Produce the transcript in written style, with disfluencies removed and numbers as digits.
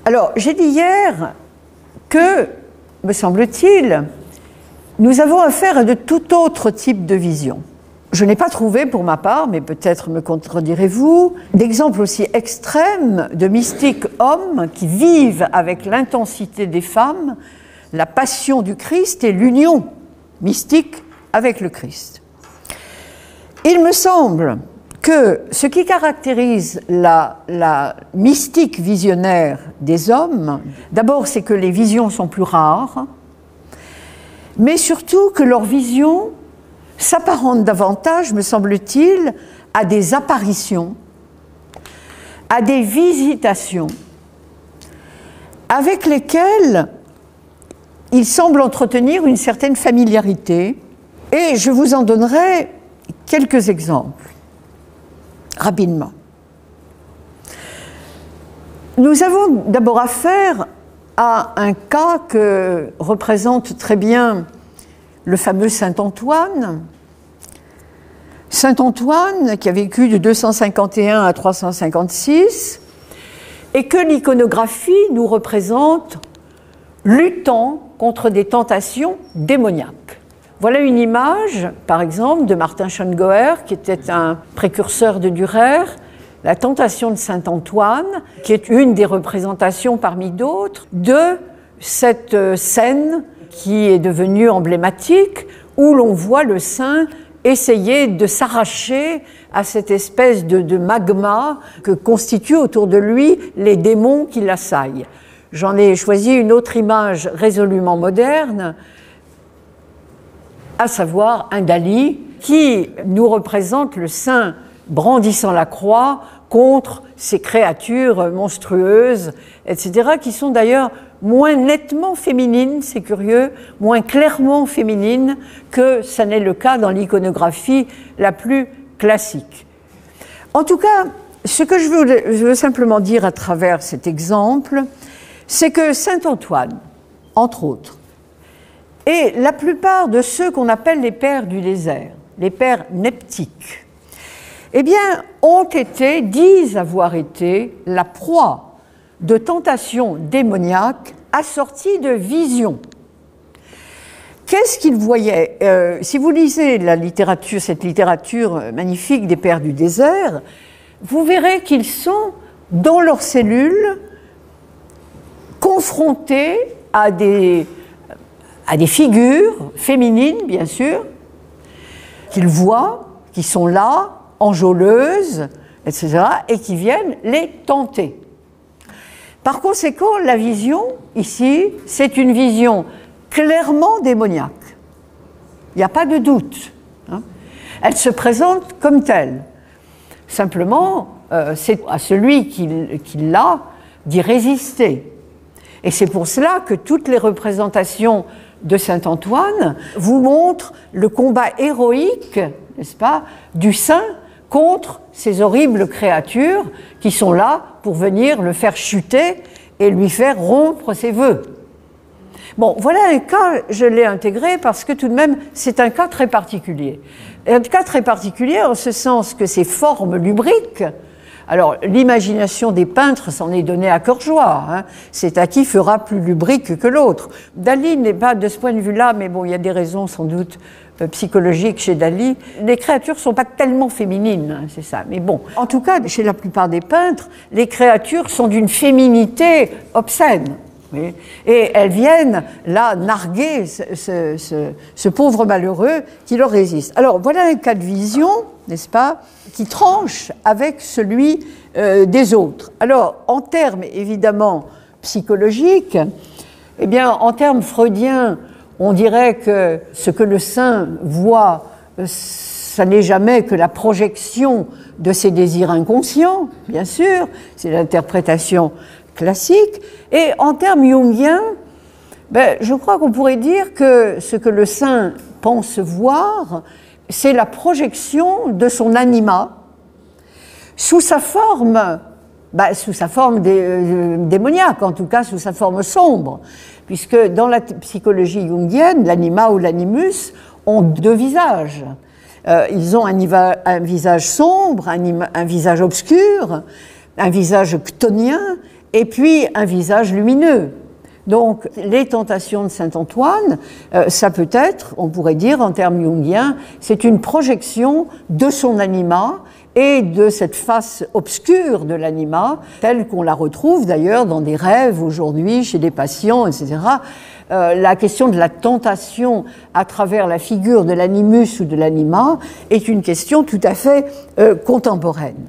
Alors, j'ai dit hier que, me semble-t-il, nous avons affaire à de tout autre type de vision. Je n'ai pas trouvé, pour ma part, mais peut-être me contredirez-vous, d'exemples aussi extrêmes de mystiques hommes qui vivent avec l'intensité des femmes la passion du Christ et l'union mystique avec le Christ. Il me semble que ce qui caractérise la mystique visionnaire des hommes, d'abord c'est que les visions sont plus rares, mais surtout que leurs visions s'apparentent davantage, me semble-t-il, à des apparitions, à des visitations, avec lesquelles ils semblent entretenir une certaine familiarité, et je vous en donnerai quelques exemples, rapidement. Nous avons d'abord affaire à un cas que représente très bien le fameux Saint Antoine. Saint Antoine, qui a vécu de 251 à 356, et que l'iconographie nous représente luttant contre des tentations démoniaques. Voilà une image, par exemple, de Martin Schongauer, qui était un précurseur de Dürer, la tentation de Saint Antoine, qui est une des représentations parmi d'autres de cette scène qui est devenue emblématique, où l'on voit le saint essayer de s'arracher à cette espèce de magma que constituent autour de lui les démons qui l'assaillent. J'en ai choisi une autre image résolument moderne, à savoir un Dali qui nous représente le saint brandissant la croix contre ces créatures monstrueuses, etc., qui sont d'ailleurs moins nettement féminines, c'est curieux, moins clairement féminines que ça n'est le cas dans l'iconographie la plus classique. En tout cas, ce que je veux simplement dire à travers cet exemple, c'est que Saint Antoine, entre autres, et la plupart de ceux qu'on appelle les pères du désert, les pères neptiques, eh bien, disent avoir été la proie de tentations démoniaques assorties de visions. Qu'est-ce qu'ils voyaient ? Si vous lisez la littérature, cette littérature magnifique des pères du désert, vous verrez qu'ils sont, dans leurs cellules, confrontés à des figures féminines, bien sûr, qu'ils voient, qui sont là, enjôleuses, etc., et qui viennent les tenter. Par conséquent, la vision, ici, c'est une vision clairement démoniaque. Il n'y a pas de doute. Elle se présente comme telle. Simplement, c'est à celui qui l'a d'y résister. Et c'est pour cela que toutes les représentations de Saint Antoine vous montrent le combat héroïque, n'est-ce pas, du saint contre ces horribles créatures qui sont là pour venir le faire chuter et lui faire rompre ses vœux. Bon, voilà un cas, je l'ai intégré parce que tout de même, c'est un cas très particulier. Un cas très particulier en ce sens que ces formes lubriques, alors l'imagination des peintres s'en est donnée à cœur joie, hein. C'est à qui fera plus lubrique que l'autre. Dali n'est pas de ce point de vue-là, mais bon, il y a des raisons sans doute psychologiques chez Dali. Les créatures ne sont pas tellement féminines, hein, c'est ça. Mais bon, en tout cas, chez la plupart des peintres, les créatures sont d'une féminité obscène. Oui. Et elles viennent là narguer ce pauvre malheureux qui leur résiste. Alors voilà un cas de vision, n'est-ce pas, qui tranche avec celui des autres. Alors en termes évidemment psychologiques, eh bien en termes freudiens, on dirait que ce que le saint voit, ça n'est jamais que la projection de ses désirs inconscients, bien sûr, c'est l'interprétation classique. Et en termes jungiens, je crois qu'on pourrait dire que ce que le saint pense voir, c'est la projection de son anima sous sa forme démoniaque, en tout cas sous sa forme sombre, puisque dans la psychologie jungienne, l'anima ou l'animus ont deux visages. Ils ont un visage sombre, un visage obscur, un visage chtonien et puis un visage lumineux. Donc, les tentations de saint Antoine, ça peut être, on pourrait dire en termes jungiens, c'est une projection de son anima et de cette face obscure de l'anima, telle qu'on la retrouve d'ailleurs dans des rêves aujourd'hui chez des patients, etc. La question de la tentation à travers la figure de l'animus ou de l'anima est une question tout à fait contemporaine.